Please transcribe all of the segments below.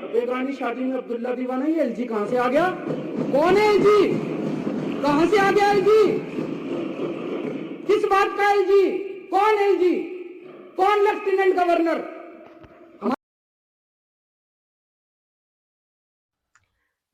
बेगानी शादी में अब्दुल्ला दीवाना, ये एलजी कहां से आ गया? कौन है एलजी? कहां से आ गया एलजी? किस बात का एलजी? कौन एलजी? कौन लेफ्टिनेंट गवर्नर?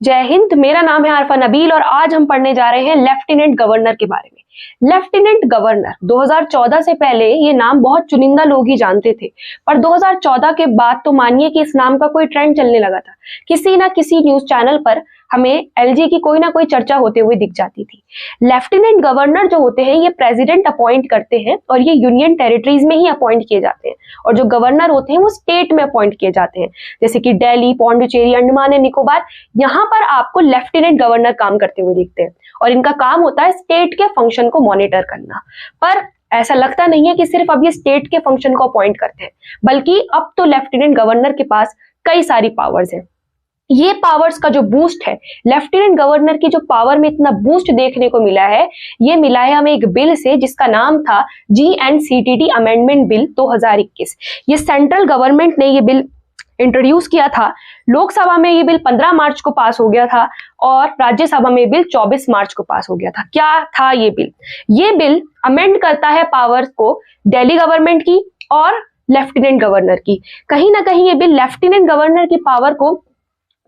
जय हिंद। मेरा नाम है आरफा नबील और आज हम पढ़ने जा रहे हैं लेफ्टिनेंट गवर्नर के बारे में। लेफ्टिनेंट गवर्नर 2014 से पहले ये नाम बहुत चुनिंदा लोग ही जानते थे, पर 2014 के बाद तो मानिए कि इस नाम का कोई ट्रेंड चलने लगा था। किसी ना किसी न्यूज चैनल पर हमें एलजी की कोई ना कोई चर्चा होते हुए दिख जाती थी। लेफ्टिनेंट गवर्नर जो होते हैं ये प्रेसिडेंट अपॉइंट करते हैं और ये यूनियन टेरिटरीज में ही अपॉइंट किए जाते हैं, और जो गवर्नर होते हैं वो स्टेट में अपॉइंट किए जाते हैं, जैसे कि दिल्ली, पौंडुचेरी, अंडमान एंड निकोबार। यहाँ पर आपको लेफ्टिनेंट गवर्नर काम करते हुए दिखते हैं और इनका काम होता है स्टेट के फंक्शन को मॉनिटर करना। पर ऐसा लगता नहीं है कि सिर्फ अब ये स्टेट के फंक्शन को अपॉइंट करते हैं, बल्कि अब तो लेफ्टिनेंट गवर्नर के पास कई सारी पावर्स हैं। ये पावर्स का जो बूस्ट है, लेफ्टिनेंट गवर्नर की जो पावर में इतना बूस्ट देखने को मिला है, ये मिला है हमें एक बिल से जिसका नाम था GNCTT अमेंडमेंट बिल 2021। ये सेंट्रल गवर्नमेंट ने ये बिल इंट्रोड्यूस किया था। लोकसभा में ये बिल 15 मार्च को पास हो गया था और राज्यसभा में बिल 24 मार्च को पास हो गया था। क्या था ये बिल? ये बिल अमेंड करता है पावर्स को दिल्ली गवर्नमेंट की और लेफ्टिनेंट गवर्नर की। कहीं ना कहीं ये बिल लेफ्टिनेंट गवर्नर की पावर को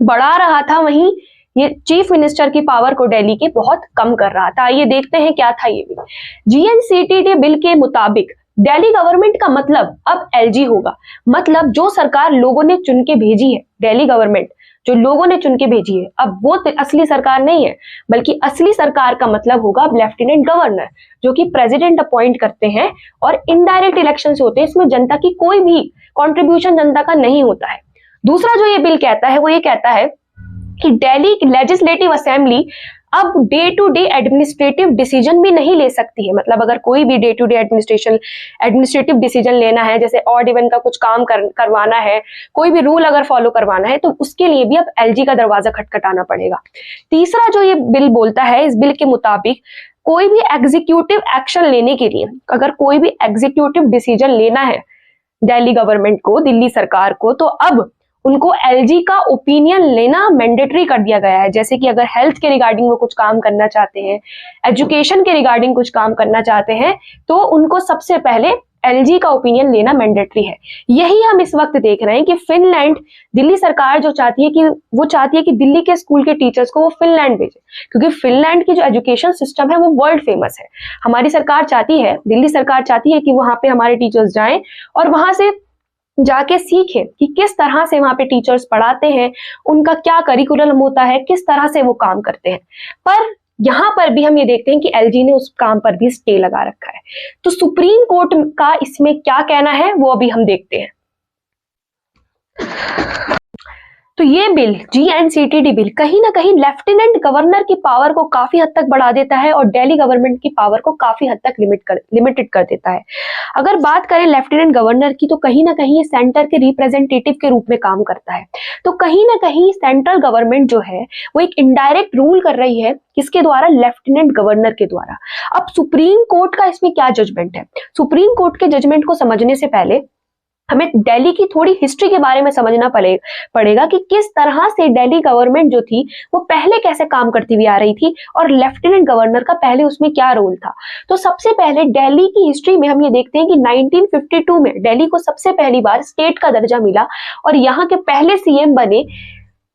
बढ़ा रहा था, वहीं ये चीफ मिनिस्टर की पावर को दिल्ली के बहुत कम कर रहा था। ये देखते हैं क्या था ये बिल। GNCTT बिल के मुताबिक दिल्ली गवर्नमेंट का मतलब अब एलजी होगा। मतलब जो सरकार लोगों ने चुन के भेजी है, दिल्ली गवर्नमेंट जो लोगों ने चुन के भेजी है, अब वो असली सरकार नहीं है, बल्कि असली सरकार का मतलब होगा अब लेफ्टिनेंट गवर्नर, जो कि प्रेसिडेंट अपॉइंट करते हैं और इनडायरेक्ट इलेक्शन से होते हैं। इसमें जनता की कोई भी कॉन्ट्रीब्यूशन जनता का नहीं होता है। दूसरा जो ये बिल कहता है वो ये कहता है कि दिल्ली लेजिस्लेटिव असेंबली अब day to day administrative decision भी नहीं ले सकती है। मतलब अगर कोई भी day to day administrative decision लेना है, जैसे ऑड इवन का कुछ काम करवाना है, कोई भी रूल अगर फॉलो करवाना है, तो उसके लिए भी अब एलजी का दरवाजा खटखटाना पड़ेगा। तीसरा जो ये बिल बोलता है, इस बिल के मुताबिक कोई भी एग्जीक्यूटिव एक्शन लेने के लिए, अगर कोई भी एग्जीक्यूटिव डिसीजन लेना है दिल्ली गवर्नमेंट को, दिल्ली सरकार को, तो अब उनको एलजी का ओपिनियन लेना मैंडेटरी कर दिया गया है। जैसे कि अगर हेल्थ के रिगार्डिंग वो कुछ काम करना चाहते हैं, एजुकेशन के रिगार्डिंग कुछ काम करना चाहते हैं, तो उनको सबसे पहले एलजी का ओपिनियन लेना मैंडेटरी है। यही हम इस वक्त देख रहे हैं कि फिनलैंड, दिल्ली सरकार जो चाहती है कि दिल्ली के स्कूल के टीचर्स को वो फिनलैंड भेजे, क्योंकि फिनलैंड की जो एजुकेशन सिस्टम है वो वर्ल्ड फेमस है। हमारी सरकार चाहती है, दिल्ली सरकार चाहती है कि वहां पे हमारे टीचर्स जाएं और वहां से जाके सीखें कि किस तरह से वहां पे टीचर्स पढ़ाते हैं, उनका क्या करिकुलम होता है, किस तरह से वो काम करते हैं। पर यहाँ पर भी हम ये देखते हैं कि एलजी ने उस काम पर भी स्टे लगा रखा है। तो सुप्रीम कोर्ट का इसमें क्या कहना है वो अभी हम देखते हैं। तो ये बिल, GNCTT बिल, कहीं ना कहीं लेफ्टिनेंट गवर्नर की पावर को काफी हद तक बढ़ा देता है और दिल्ली गवर्नमेंट की पावर को काफी हद तक लिमिटेड कर देता है। अगर बात करें लेफ्टिनेंट गवर्नर की, तो कहीं ना कहीं सेंटर के रिप्रेजेंटेटिव के रूप में काम करता है। तो कहीं ना कहीं सेंट्रल गवर्नमेंट जो है वो एक इनडायरेक्ट रूल कर रही है, किसके द्वारा? लेफ्टिनेंट गवर्नर के द्वारा। अब सुप्रीम कोर्ट का इसमें क्या जजमेंट है? सुप्रीम कोर्ट के जजमेंट को समझने से पहले हमें दिल्ली की थोड़ी हिस्ट्री के बारे में समझना पड़ेगा कि किस तरह से दिल्ली गवर्नमेंट जो थी वो पहले कैसे काम करती हुई आ रही थी और लेफ्टिनेंट गवर्नर का पहले उसमें क्या रोल था। तो सबसे पहले दिल्ली की हिस्ट्री में हम ये देखते हैं कि 1952 में दिल्ली को सबसे पहली बार स्टेट का दर्जा मिला और यहाँ के पहले सीएम बने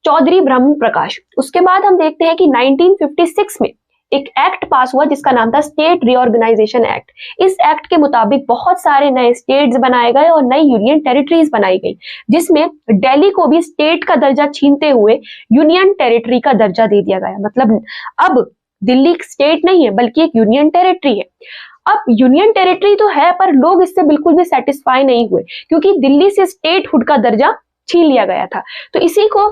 चौधरी ब्रह्म प्रकाश। उसके बाद हम देखते हैं कि 1956 में एक एक्ट पास हुआ जिसका नाम था स्टेट रीऑर्गेनाइजेशन एक्ट। इस एक्ट के मुताबिक बहुत सारे नए स्टेट्स बनाए गए और नई यूनियन टेरिटरीज बनाई गई, जिसमें दिल्ली को भी स्टेट का दर्जा छीनते हुए यूनियन टेरिटरी का दर्जा दे दिया गया। मतलब अब दिल्ली स्टेट नहीं है बल्कि एक यूनियन टेरिटरी है। अब यूनियन टेरिटरी तो है, पर लोग इससे बिल्कुल भी सेटिस्फाई नहीं हुए, क्योंकि दिल्ली से स्टेटहुड का दर्जा छीन लिया गया था। तो इसी को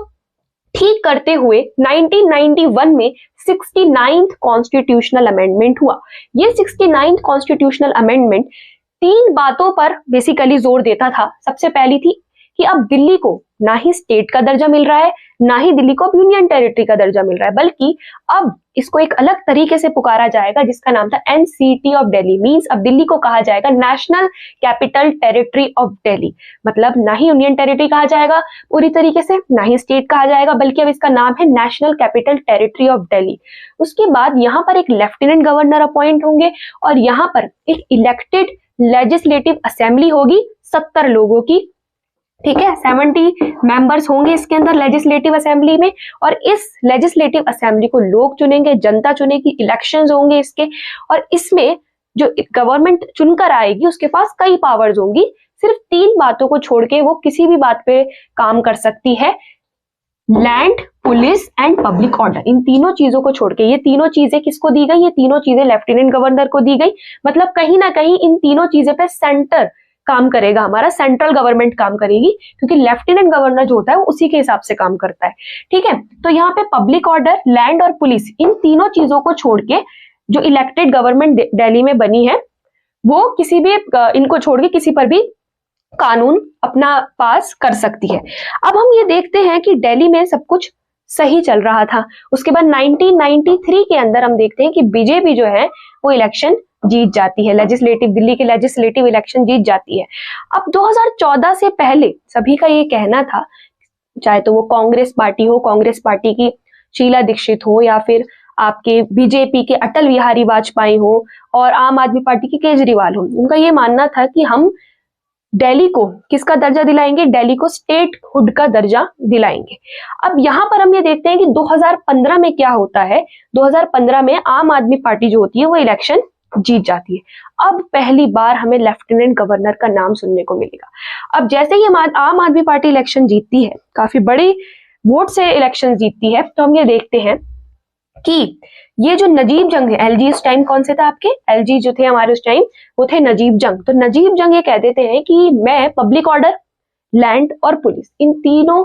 ठीक करते हुए 1991 में 69th कॉन्स्टिट्यूशनल अमेंडमेंट हुआ। ये 69th कॉन्स्टिट्यूशनल अमेंडमेंट 3 बातों पर बेसिकली जोर देता था। सबसे पहली थी कि अब दिल्ली को ना ही स्टेट का दर्जा मिल रहा है, ना ही दिल्ली को अब यूनियन टेरिटरी का दर्जा मिल रहा है, बल्कि अब इसको एक अलग तरीके से पुकारा जाएगा जिसका नाम था एनसीटी ऑफ दिल्ली। मींस अब दिल्ली को कहा जाएगा national capital territory of Delhi. मतलब ना ही यूनियन टेरिटरी कहा जाएगा पूरी तरीके से, ना ही स्टेट कहा जाएगा, बल्कि अब इसका नाम है national capital territory of Delhi. उसके बाद यहाँ पर एक लेफ्टिनेंट गवर्नर अपॉइंट होंगे और यहाँ पर एक इलेक्टेड लेजिस्लेटिव असेंबली होगी 70 लोगों की, ठीक है। 70 मेंबर्स होंगे इसके अंदर लेजिस्लेटिव असेंबली में, और इस लेजिस्लेटिव असेंबली को लोग चुनेंगे, जनता चुनेगी, इलेक्शंस होंगे इसके, और इसमें जो गवर्नमेंट चुनकर आएगी उसके पास कई पावर्स होंगी। सिर्फ 3 बातों को छोड़ के वो किसी भी बात पे काम कर सकती है, land, police and public order. इन तीनों चीजों को छोड़ के, ये तीनों चीजें किसको दी गई? ये तीनों चीजें लेफ्टिनेंट गवर्नर को दी गई। मतलब कहीं ना कहीं इन तीनों चीजों पे सेंटर काम करेगा, हमारा सेंट्रल गवर्नमेंट काम करेगी, क्योंकि लेफ्टिनेंट गवर्नर जो होता है वो उसी के हिसाब से काम करता है, ठीक है। तो यहाँ पे पब्लिक ऑर्डर, लैंड और पुलिस, इन तीनों चीजों को छोड़ के जो इलेक्टेड गवर्नमेंट दिल्ली में बनी है वो किसी भी इनको छोड़ के किसी पर भी कानून अपना पास कर सकती है। अब हम ये देखते हैं कि दिल्ली में सब कुछ सही चल रहा था। उसके बाद 1993 के अंदर हम देखते हैं कि बीजेपी जो है वो इलेक्शन जीत जाती है, लेजिस्लेटिव, दिल्ली के लेजिस्लेटिव इलेक्शन जीत जाती है। अब 2014 से पहले सभी का ये कहना था, चाहे तो वो कांग्रेस पार्टी हो, कांग्रेस पार्टी की शीला दीक्षित हो, या फिर आपके बीजेपी के अटल बिहारी वाजपेयी हो, और आम आदमी पार्टी के केजरीवाल हो, उनका ये मानना था कि हम दिल्ली को किसका दर्जा दिलाएंगे? दिल्ली को स्टेट हुड का दर्जा दिलाएंगे। अब यहाँ पर हम ये देखते हैं कि 2015 में क्या होता है। 2015 में आम आदमी पार्टी जो होती है वो इलेक्शन जीत जाती है। अब पहली बार हमें लेफ्टिनेंट गवर्नर का नाम सुनने को मिलेगा। अब जैसे ही आम आदमी पार्टी इलेक्शन जीतती है, काफी बड़ी वोट से इलेक्शन जीतती है, तो हम ये देखते हैं कि ये जो नजीब जंग है, एलजी उस टाइम कौन से था आपके? एलजी जो थे हमारे उस टाइम वो थे नजीब जंग। तो नजीब जंग ये कह देते हैं कि मैं पब्लिक ऑर्डर, लैंड और पुलिस, इन तीनों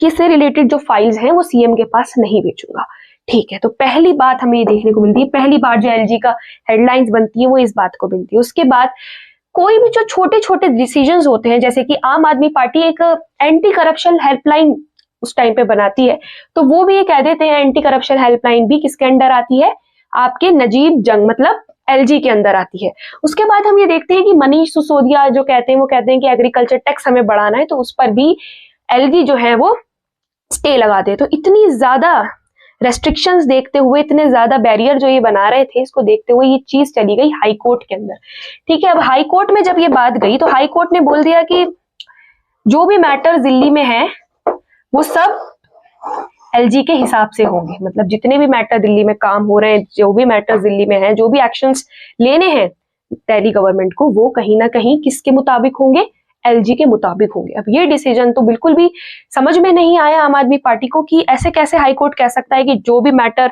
किससे रिलेटेड जो फाइल्स हैं वो सीएम के पास नहीं भेजूंगा, ठीक है। तो पहली बात हमें ये देखने को मिलती है, पहली बार जो एलजी का हेडलाइंस बनती है वो इस बात को बनती है। उसके बाद कोई भी जो छोटे छोटे डिसीजंस होते हैं, जैसे कि आम आदमी पार्टी एक एंटी करप्शन हेल्पलाइन उस टाइम पे बनाती है, तो वो भी ये कह देते हैं एंटी करप्शन हेल्पलाइन भी किसके अंडर आती है? आपके नजीब जंग, मतलब एलजी के अंदर आती है। उसके बाद हम ये देखते हैं कि मनीष सिसोदिया जो कहते हैं, वो कहते हैं कि एग्रीकल्चर टैक्स हमें बढ़ाना है, तो उस पर भी एलजी जो है वो स्टे लगाते हैं। तो इतनी ज्यादा रेस्ट्रिक्शंस देखते हुए, इतने ज्यादा बैरियर जो ये बना रहे थे, इसको देखते हुए ये चीज चली गई हाई कोर्ट के अंदर, ठीक है। अब हाई कोर्ट में जब ये बात गई तो हाई कोर्ट ने बोल दिया कि जो भी मैटर दिल्ली में है वो सब एलजी के हिसाब से होंगे। मतलब जितने भी मैटर दिल्ली में काम हो रहे हैं, जो भी मैटर दिल्ली में हैं, जो भी एक्शंस लेने हैं दिल्ली गवर्नमेंट को, वो कहीं ना कहीं किसके मुताबिक होंगे? एलजी के मुताबिक होंगे। अब ये डिसीजन तो बिल्कुल भी समझ में नहीं आया आम आदमी पार्टी को कि ऐसे कैसे हाई कोर्ट कह सकता है कि जो भी मैटर,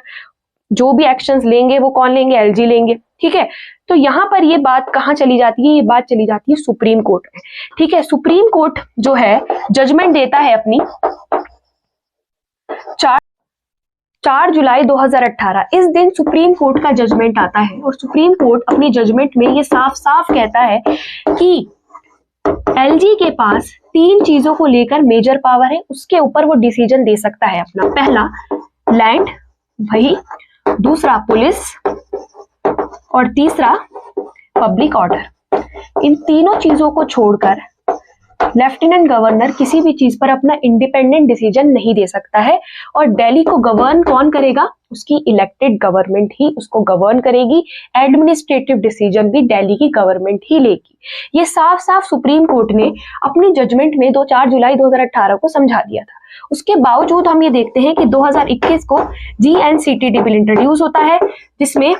जो भी एक्शंस लेंगे वो कौन लेंगे? एलजी लेंगे, ठीक है। तो यहाँ पर ये बात कहाँ चली जाती है? ये बात चली जाती है सुप्रीम कोर्ट में, ठीक है। सुप्रीम कोर्ट जो है जजमेंट देता है अपनी 4 जुलाई 2018। इस दिन सुप्रीम कोर्ट का जजमेंट आता है, और सुप्रीम कोर्ट अपनी जजमेंट में ये साफ साफ कहता है कि एलजी के पास 3 चीजों को लेकर मेजर पावर है, उसके ऊपर वो डिसीजन दे सकता है अपना। पहला लैंड, वही दूसरा पुलिस, और तीसरा पब्लिक ऑर्डर। इन तीनों चीजों को छोड़कर लेफ्टिनेंट गवर्नर किसी भी चीज पर अपना इंडिपेंडेंट डिसीजन नहीं दे सकता है। और दिल्ली को गवर्न कौन करेगा? उसकी इलेक्टेड गवर्नमेंट ही उसको गवर्न करेगी। एडमिनिस्ट्रेटिव डिसीजन भी दिल्ली की गवर्नमेंट ही लेगी। ये साफ साफ सुप्रीम कोर्ट ने अपनी जजमेंट में 4 जुलाई 2018 को समझा दिया था। उसके बावजूद हम ये देखते हैं कि 2021 को जीएनसीटीडी बिल इंट्रोड्यूस होता है, जिसमें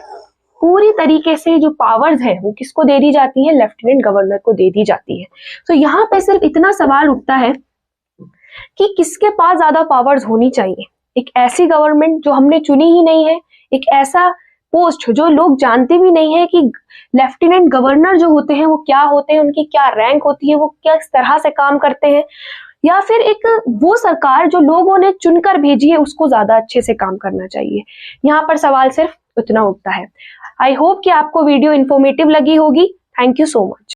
पूरी तरीके से जो पावर्स है वो किसको दे दी जाती है? लेफ्टिनेंट गवर्नर को दे दी जाती है। तो यहाँ पे सिर्फ इतना सवाल उठता है कि किसके पास ज्यादा पावर्स होनी चाहिए? एक ऐसी गवर्नमेंट जो हमने चुनी ही नहीं है, एक ऐसा पोस्ट जो लोग जानते भी नहीं है कि लेफ्टिनेंट गवर्नर जो होते हैं वो क्या होते हैं, उनकी क्या रैंक होती है, वो किस तरह से काम करते हैं, या फिर एक वो सरकार जो लोगों ने चुनकर भेजी है उसको ज्यादा अच्छे से काम करना चाहिए? यहाँ पर सवाल सिर्फ इतना उठता है। आई होप कि आपको वीडियो इंफॉर्मेटिव लगी होगी। Thank you so much.